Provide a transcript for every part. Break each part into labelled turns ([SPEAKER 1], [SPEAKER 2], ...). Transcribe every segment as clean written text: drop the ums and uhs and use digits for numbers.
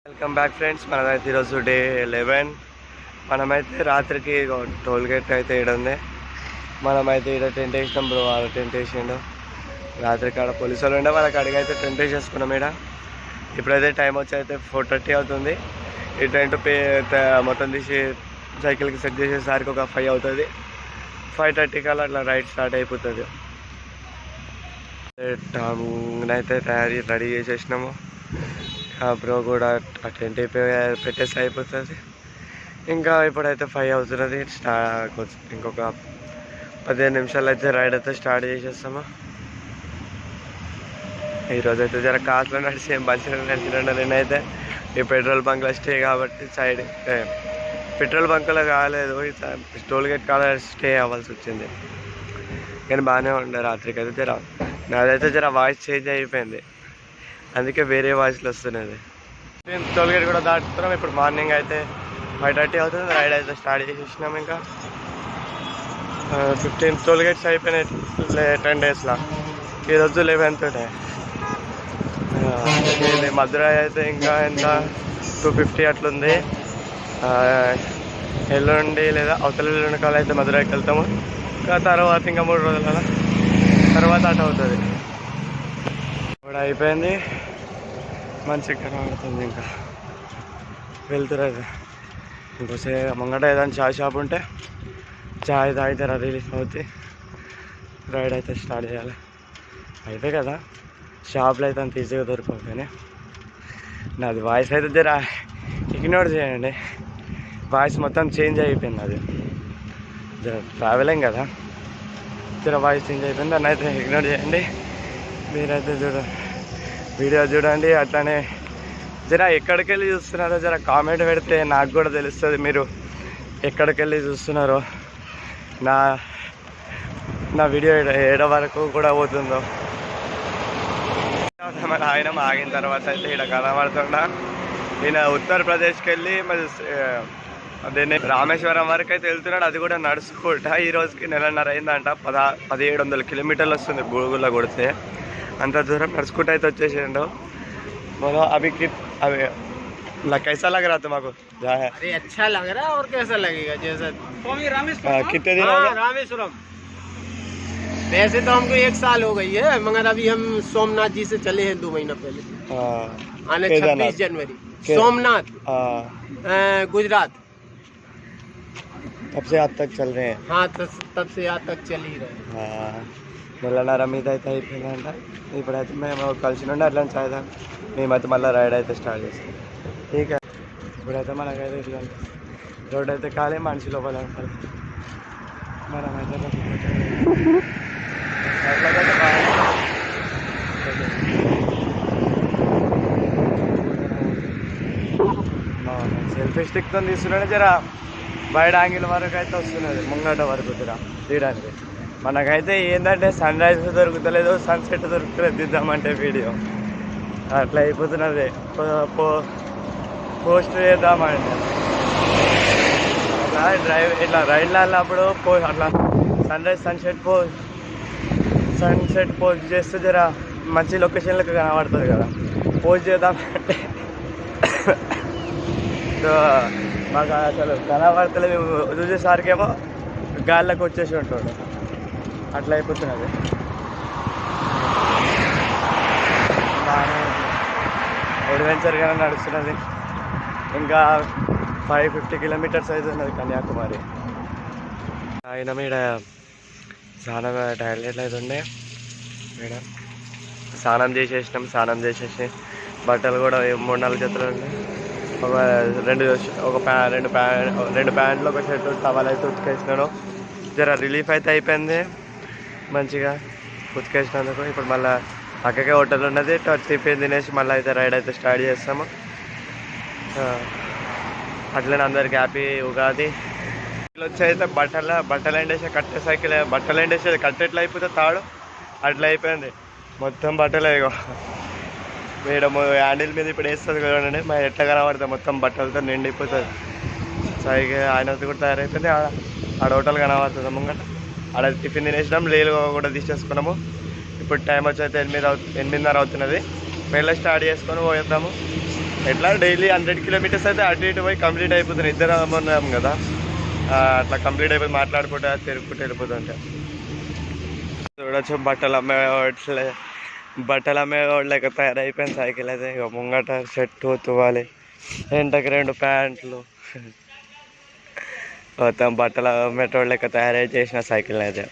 [SPEAKER 1] Welcome back friends. మనమైతే ఈరోజు day 11. మనమైతే రాత్రికి టోల్ గేట్ అయితే ఈడుంది. మనమైతే ఇక్కడ టెంట్ వేసినాం బ్రో. వాళ్ళు టెంట్ వేసిండు. రాత్రికి ఆడ పోలీసు వాళ్ళు ఉండే వాళ్ళకి అడిగి అయితే టెంట్ వేసేసుకున్నాం. ఇక్కడ ఇప్పుడైతే టైం వచ్చి అయితే 4:30 అవుతుంది. ఈ టెంట్ మొత్తం తీసి సైకిల్కి సెట్ చేసేసరికి ఒక 5 అవుతుంది. 5:30 కల్లా అట్లా రైడ్ స్టార్ట్ అయిపోతుంది. అయితే రెడీ చేసేసినాము. బ్రో కూడా టెంట్ పెట్టేసి అయిపోతుంది. ఇంకా ఇప్పుడైతే 5 అవుతున్నది. ఇంకొక 15 నిమిషాలు అయితే రైడ్ అయితే స్టార్ట్ చేసేస్తాము. ఈరోజు అయితే జర కార్లో నడిచి మంచిగా నడిచినండి. నేనైతే ఈ పెట్రోల్ బంక్లో స్టే కాబట్టి సైడ్ పెట్రోల్ బంక్లో కాలేదు, టోల్ గేట్ కాడ స్టే అవ్వాల్సి వచ్చింది. కానీ బాగానే ఉండే. రాత్రికి అయితే నాదైతే జర వాయిస్ చేంజ్ అయిపోయింది, అందుకే వేరే వాయిస్లో వస్తున్నది. టోల్ గేట్ కూడా దాటుతున్నాం. ఇప్పుడు మార్నింగ్ అయితే 5:30 అవుతుంది. రైడ్ అయితే స్టార్ట్ చేసేసినాం. ఇంకా 15 టోల్ గేట్స్ అయిపోయినాయి 10 డేస్లో. ఈరోజు 11th డే. మధురై అయితే ఇంకా ఎంత 250 అట్లుంది. ఎల్లుండి లేదా అవతల ఎల్లుండి కాలం అయితే మధురైకి వెళ్తాము. ఇంకా తర్వాత ఇంకా 3 రోజుల తర్వాత అటు అవుతుంది. ఇప్పుడు అయిపోయింది, మంచిగా కనబడుతుంది. ఇంకా వెళ్తున్నారు. ఇంకోసే ముంగట ఏదైనా చాయ్ షాప్ ఉంటే చాయ్ తాగితే రిలీఫ్ అవుతుంది. రైడ్ అయితే స్టార్ట్ చేయాలి. అయితే కదా షాప్లో అయితే అంత ఈజీగా దొరకవు. కానీ నాది వాయిస్ అయితే జర ఇగ్నోర్ చేయండి. వాయిస్ మొత్తం చేంజ్ అయిపోయింది. అది జర ట్రావెలింగ్ కదా, జర వాయిస్ చేంజ్ అయిపోయింది. దాన్ని అయితే ఇగ్నోర్ చేయండి. మీరైతే వీడియో చూడండి. అట్లానే జర ఎక్కడికి వెళ్ళి చూస్తున్నారో జర కామెంట్ పెడితే నాకు కూడా తెలుస్తుంది మీరు ఎక్కడికి వెళ్ళి చూస్తున్నారో, నా వీడియో ఏడ వరకు కూడా పోతుందో. మన ఆయన ఆగిన తర్వాత అయితే ఇక్కడ కనబడుతుండా. ఈయన ఉత్తరప్రదేశ్కి వెళ్ళి మరి అదేనే రామేశ్వరం వరకు అయితే వెళ్తున్నాడు. అది కూడా నడుచుకుంటా. ఈ రోజుకి 1.5 అయిందంట. 1700 కిలోమీటర్లు వస్తుంది గూగుల్లో కొడితే. అంత దూరం నడుచుకుంటూ అయితే వచ్చేసిండు. बोलो अभी कैसा लग रहा तुमको?
[SPEAKER 2] अरे अच्छा लग रहा है और कैसा लगेगा जैसा
[SPEAKER 1] कितने दिन हो गए?
[SPEAKER 2] रामेश्वरम वैसे तो हमको 1 साल हो गई है, मगर अभी हम सोमनाथ जी से चले हैं 2 महीना पहले आने 26 जनवरी सोमनाथ गुजरात।
[SPEAKER 1] तब से आज तक चल रहे हैं?
[SPEAKER 2] हाँ तब से आज तक चल ही रहे हैं.
[SPEAKER 1] 1.5 మీద అయితే అయిపోయిందంట. ఇప్పుడైతే మేము కలిసి నుండి అట్లా చాయదా మేమైతే మళ్ళీ రైడ్ అయితే స్టార్ట్ చేస్తాం. ఇక ఇప్పుడైతే మనకైతే ఇట్లా రోడ్ అయితే ఖాళీ, మనిషి లోపల మనమైతే సెల్ఫీ స్టిక్తో తీస్తున్నాడు. జర వైడ్ యాంగిల్ వరకు అయితే వస్తున్నది, ముంగట వరకు తీయడానికి. మనకైతే ఏంటంటే సన్ రైజ్ దొరుకుతలేదు, సన్సెట్ దొరుకుతలేదు తీద్దామంటే వీడియో. అట్లా అయిపోతున్నది. పోస్ట్ చేద్దామంటే అట్లా ఇట్లా రైడ్లో వెళ్ళినప్పుడు అట్లా సన్ రైజ్ సన్సెట్ పోస్ట్ చేస్తే జర మంచి లొకేషన్లకు కనబడుతుంది కదా. పోస్ట్ చేద్దామంటే మాకు అసలు కనబడతలేదు. చూసేసరికేమో గాల్లోకి వచ్చేసి ఉంటాడు. అట్లా అయిపోతున్నది. అడ్వెంచర్గానే నడుస్తున్నది. ఇంకా 550 కిలోమీటర్స్ అవుతున్నది కన్యాకుమారి. ఆయన మీద స్నానం టాయిలెట్లు అయితే ఉండే. మేడం స్నానం చేసేసి బట్టలు కూడా 3-4 జతలు ఉన్నాయి. రెండు ప్యాంట్లు ఒక షర్ట్ టవల్ అయితే ఉతికేసినాను. జర రిలీఫ్ అయితే అయిపోయింది మంచిగా ఉతికేసినందుకు. ఇప్పుడు మళ్ళీ పక్కకే హోటల్ ఉన్నది, టిఫిన్ తినేసి మళ్ళీ అయితే రైడ్ అయితే స్టార్ట్ చేస్తాము. అట్లనే అందరికి హ్యాపీ ఉగాది. వచ్చి అయితే బట్టలు ఎండేసి కట్టే సైకిల్ బట్టలు ఎండేసేది కట్టెట్లు అయిపోతే తాడు అట్లా అయిపోయింది మొత్తం. బట్టలే మేడం హ్యాండిల్ మీద ఇప్పుడు వేస్తుంది కదండి, మరి ఎట్లా కనబడుతుంది మొత్తం బట్టలతో నిండిపోతుంది. సైకిల్ ఆయనతో కూడా తయారైపోయింది. ఆడ హోటల్ కనబడుతుంది ముంగట. ఆడ టిఫిన్ తినేసినాం, నీళ్ళు కూడా తీసేసుకున్నాము. ఇప్పుడు టైం వచ్చి అయితే 8:30 అవుతున్నది. మెల్ల స్టార్ట్ చేసుకొని పోయేద్దాము. ఎట్లా డైలీ 100 కిలోమీటర్స్ అయితే అటు ఇటు పోయి కంప్లీట్ అయిపోతుంది. ఇద్దరం ఉన్నాం కదా, అట్లా కంప్లీట్ అయిపోయి మాట్లాడుకుంటా తిరుగుకుంటూ వెళ్ళిపోతుంటే. చూడొచ్చు బట్టలు అమ్మేవాళ్ళకి తయారైపోయింది సైకిల్ అయితే. ఇక ముంగట షర్టు తువాలి, ఎంటకి 2 ప్యాంట్లు, మొత్తం బట్టలు అమ్మేటోళ్ళకి తయారై చేసిన సైకిల్ అయితే.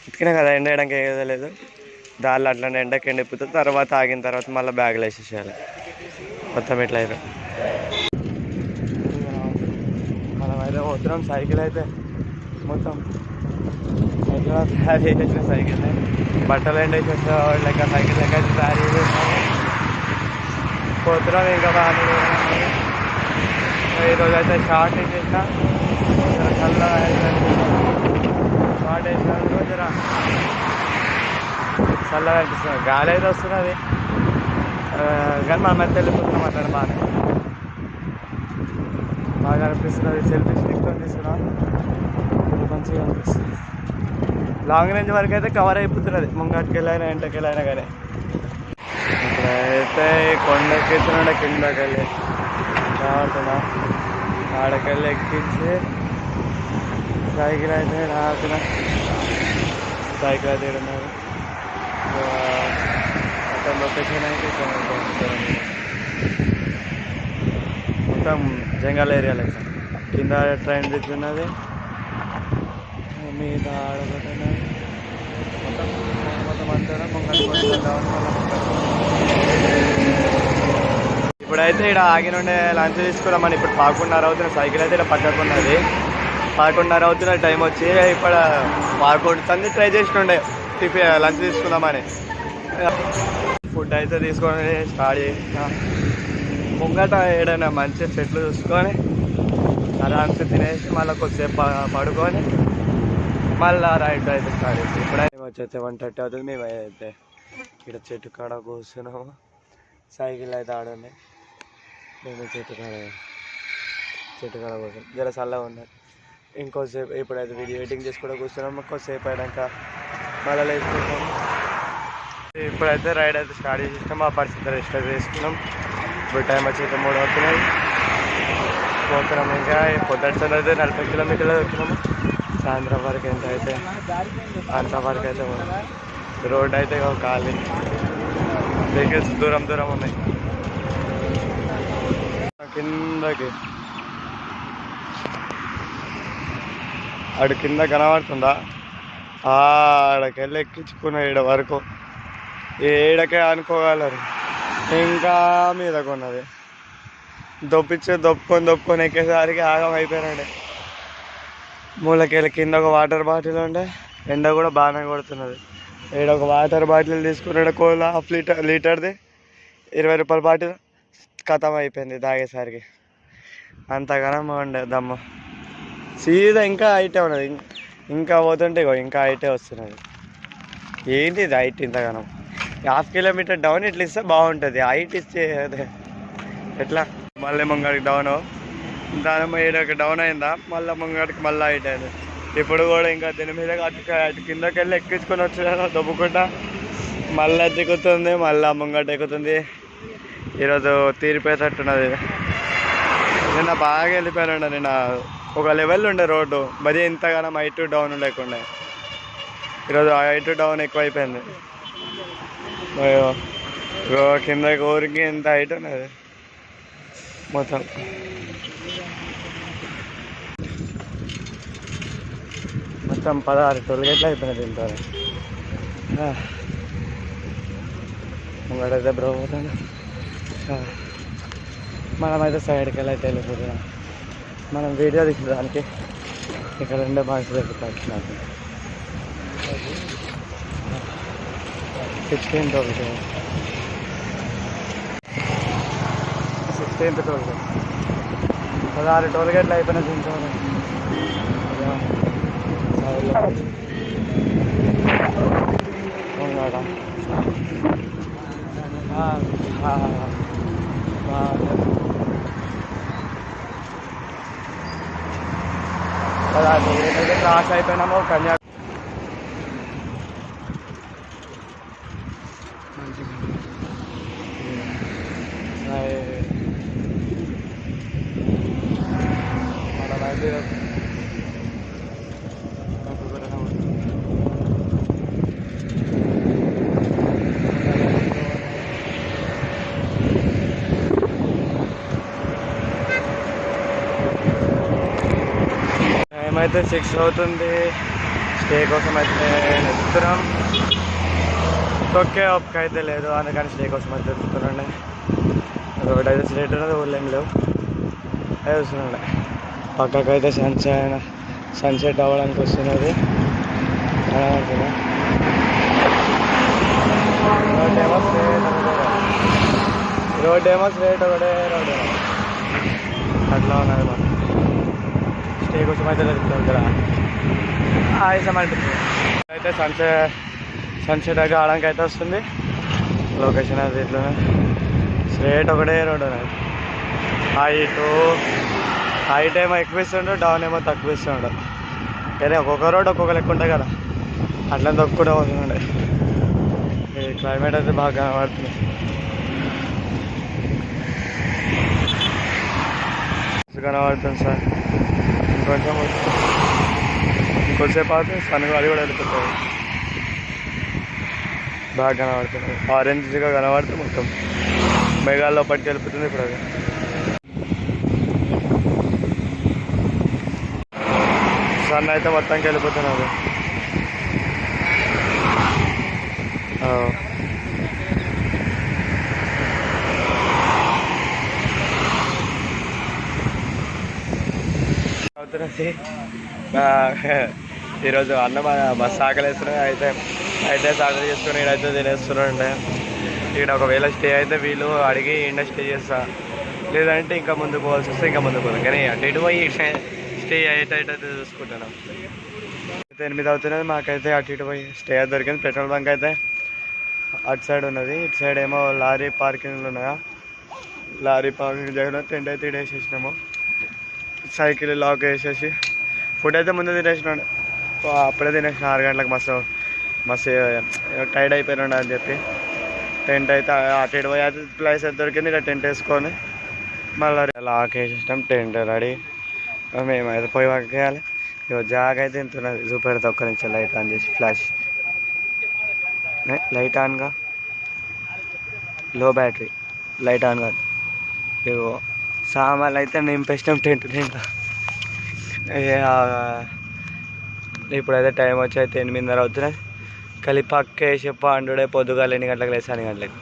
[SPEAKER 1] ఇటుకినా కదా ఎండ వేయడానికి ఏదలేదు, దానిలో అట్లనే ఎండకి ఎండిపోతుంది. తర్వాత ఆగిన తర్వాత మళ్ళీ బ్యాగులు వేసేసేయాలి. మొత్తం ఇట్లా అయితే మనమైతే పోతున్నాం. సైకిల్ అయితే మొత్తం సైకిల్ తయారు చేసేసిన సైకిల్, బట్టలు ఎండేసేసిన లెక్క సైకిల్ లెక్క తయారు చేసేసాము. పోతున్నాం ఇంకా బాగా. ఈరోజు అయితే షార్ట్ వేసేసిన, చల్లగా షార్ట్ వేసినందుకు జర చల్లగా అనిపిస్తుంది. గాలి అయితే వస్తున్నది కానీ మన మధ్య వెళ్ళిపోతున్నాం అట్లా బాగా అనిపిస్తున్నది. సెల్ఫీ స్టిక్తో తీసుకున్నా, మంచిగా అనిపిస్తుంది. లాంగ్ రేంజ్ వరకు అయితే కవర్ అయిపోతున్నది, ముంగటికి వెళ్ళైనా ఎంటకి వెళ్ళైనా కానీ. ఇప్పుడైతే కొండెక్కిస్తున్నాడు, కిందకి వెళ్ళి రావుతున్నా, ఆడకెళ్ళి ఎక్కించి సైకిల్ అయితే రావుతున్నా. సైకిల్ అయితే ఉన్నారు అక్కడ లొకేషన్ అయితే మొత్తం జంగల్ ఏరియా లెక్క. కింద ట్రైన్ తెచ్చున్నది, మీద ఆడబడుతున్నది, మొత్తం అంతా ముంగటి. ఇప్పుడైతే ఇక్కడ ఆగి నుండే లంచ్ తీసుకున్నామని. ఇప్పుడు 11:30 అవుతున్న. సైకిల్ అయితే ఇక్కడ పక్కకు ఉన్నది. 11:30 అవుతున్న టైం వచ్చి ఇప్పుడు 11 ట్రై చేసినుండే లంచ్ తీసుకుందామని. ఫుడ్ అయితే తీసుకొని స్టార్ట్ చేసిన. ముంగట ఏడైనా మంచి చెట్లు చూసుకొని ఆరామ్స్ తినేసి మళ్ళీ కొద్దిసేపు పడుకొని మళ్ళీ రైడ్ అయితే స్టార్ట్ చేసి. ఇప్పుడైతే వచ్చేస్తే 1:30 అవుతుంది. మేము అయితే ఇక్కడ చెట్టు కాడ కూర్చున్నాము. సైకిల్ అయితే ఆడండి, మేము చెట్టు కాడ కూర్చున్నాం. జర చల్లగా ఉన్నది. ఇంకోసేపు ఇప్పుడైతే వీడియో ఎడిటింగ్ చేసి కూడా కూర్చున్నాము. కొద్దిసేపు అయినాక మళ్ళీ వేసుకుంటాం. ఇప్పుడైతే రైడ్ అయితే స్టార్ట్ చేసినాం. ఆ పరిస్థితి రెస్ట్ చేసుకున్నాం. ఇప్పుడు టైం వచ్చి 3 అవుతున్నాయి. పోతున్నాం. ఇంకా పొద్దుట అయితే 40 కిలోమీటర్లు వచ్చినాము. సాయంత్రం వరకు ఎంత అయితే అంతవరకు అయితే రోడ్ అయితే ఖాళీ, వెహికల్స్ దూరం ఉన్నాయి. కిందకి ఆడు కింద కనబడుతుందా, ఆడకెళ్ళి ఎక్కించుకున్న ఈడ వరకు. ఏడకే అనుకోగలరు, ఇంకా మీదకు ఉన్నది. దొప్పుకొని ఎక్కేసరికి ఆగం అయిపోయినాడే. మూలకెళ్ళి కింద ఒక వాటర్ బాటిల్ ఉండే, ఎండ కూడా బాగానే కొడుతున్నది. ఈడ ఒక వాటర్ బాటిల్ తీసుకున్నాడు, కోలా ½ లీటర్ది 20 రూపాయల బాటిల్. ఖతం అయిపోయింది తాగేసరికి. అంతగానం ఉండే దమ్ము. సీదా ఇంకా హైటే ఉన్నది. ఇంకా పోతుంటే ఇంకా హైటే వస్తున్నది. ఏంటి ఇది హైట్ ఇంతగానం? ½ కిలోమీటర్ డౌన్ ఇట్లా ఇస్తే బాగుంటుంది. హైట్ ఇస్తే అదే ఎట్లా? మళ్ళీ ముంగడికి డౌన్, దాని ఏడకి డౌన్ అయిందా, మళ్ళీ ముంగడికి మళ్ళీ హైట్ అయింది. ఇప్పుడు కూడా ఇంకా దీని మీద అటు కిందకి వెళ్ళి ఎక్కించుకొని వచ్చాను దొబ్బుకుంటా. మళ్ళీ దిగుతుంది, మళ్ళీ ముంగట ఎక్కుతుంది. ఈరోజు తీరిపోయేటట్టున్నది. నిన్న బాగా వెళ్ళిపోయాను. నిన్న ఒక లెవెల్ ఉండే రోడ్డు, మరి ఇంతగానో హైట్ డౌన్ లేకుండా. ఈరోజు హైట్ డౌన్ ఎక్కువ అయిపోయింది. కిందకి ఊరికి ఎంత హైట్ ఉన్నది మొత్తం. మొత్తం 16 టోల్గేట్లు అయిపోయినాయి దీంతో. ముంగడైతే బ్రో పోతాను. మనమైతే సైడ్కి వెళ్ళిపోతున్నాం. మనం వీడియో తీసుకోవడానికి ఇక్కడ ఉండే మనుషులు ఎక్కుతారు. నాకు 16th ఒకటి, 16th టోల్గేట్. 16 టోల్గేట్లు అయిపోయినా దీంతో. క్రాస్ అయిపోయినాము. టైం అయితే 6 అవుతుంది. స్టే కోసం అయితే వెళ్తున్నాం. తొక్కే ఒక్క అయితే లేదు, అందుకని స్టే కోసం అయితే వెళ్తున్నాండి. ఒకటి అయితే స్ట్రేట్ ఉన్నది, ఊళ్ళో ఏం లేవు. అదే వస్తున్నాండి. పక్కకు అయితే సన్సెట్ అవ్వడానికి వస్తున్నది. రోడ్ ఏమో స్ట్రేట్ ఒకటే రోడ్ అట్లా ఉన్నది. మాకు స్టే కోసం అయితే వెళ్తున్నాం కదా. ఆయాసం అంటుంది. అయితే సన్సెట్ అయితే ఆడడానికి అయితే వస్తుంది. లొకేషన్ అది ఇట్లా స్ట్రేట్ ఒకటే రోడ్ ఉన్నది. హైట్ ఏమో ఎక్కువ ఇస్తుండో, డౌన్ ఏమో తక్కువ ఇస్తుండో. కానీ ఒక్కొక్క రోడ్ ఒక్కొక్క లెక్క ఉంటాయి కదా, అట్లా తొక్కుకుంటూ పోతుండే. ఈ క్లైమేట్ అయితే బాగా కనబడుతుంది. కనబడుతుంది సార్. ఇంకొంచెంసేపు అయితే సన్గాలి కూడా వెళ్ళిపోతుంది. బాగా కనబడుతుంది. ఆరెంజ్గా కనబడుతుంది. మొత్తం మేఘాల లోపలికి వెళ్ళిపోతుంది. ఇప్పుడు అది సన్ అయితే మొత్తానికి వెళ్ళిపోతున్నది. అవుతున్నది. ఈరోజు అన్నం మస్తు ఆకలిస్తున్నాయి. అయితే ఆర్డర్ చేసుకుని ఈడైతే తినేస్తున్నాండి. ఇక్కడ ఒకవేళ స్టే అయితే వీళ్ళు అడిగి ఇండ స్టే చేస్తా, లేదంటే ఇంకా ముందుకు పోవాల్సి వస్తే ఇంకా ముందుకు పోతాం. కానీ అటు ఇటు పోయి స్టే అయితే చూసుకుంటాను. అయితే 8 అవుతున్నది. మాకైతే అటు ఇటు పోయి స్టే అయితే దొరికింది. పెట్రోల్ బంక్ అయితే అటు సైడ్ ఉన్నది. ఇటు సైడ్ ఏమో లారీ పార్కింగ్లు ఉన్నాయా. లారీ పార్కింగ్ దగ్గర టెంట్ అయితే వేసేసినాము. సైకిల్ లాక్ వేసేసి ఫుడ్ అయితే ముందు తినేసినాడు. అప్పుడే తినేసిన 6 గంటలకు. మస్తు టైర్డ్ అయిపోయినాడు అని చెప్పి టెంట్ అయితే అటు ఇటు పోయి అయితే ప్లేస్ అయితే దొరికింది. ఇక్కడ టెంట్ వేసుకొని మళ్ళీ లాక్ వేసేసినాం. Tent ready. మేమైతే పోయి వేయాలి. ఇక జాగ అయితే తింటున్నది. చూపెడితే ఒక్క నిమిషం లైట్ ఆన్ చేసి ఫ్లాష్ లైట్ ఆన్గా లో బ్యాటరీ లైట్ ఆన్ కాదు. ఇగో సామాన్లు అయితే నింపేసినాం టెంట్ నిండా. ఇప్పుడైతే టైం వచ్చి అయితే 8:30 అవుతున్నాయి. కలిపి పక్క వేసి పండుడే పొద్దుగాల 8 గంటలకు లేసి 2 గంటలకు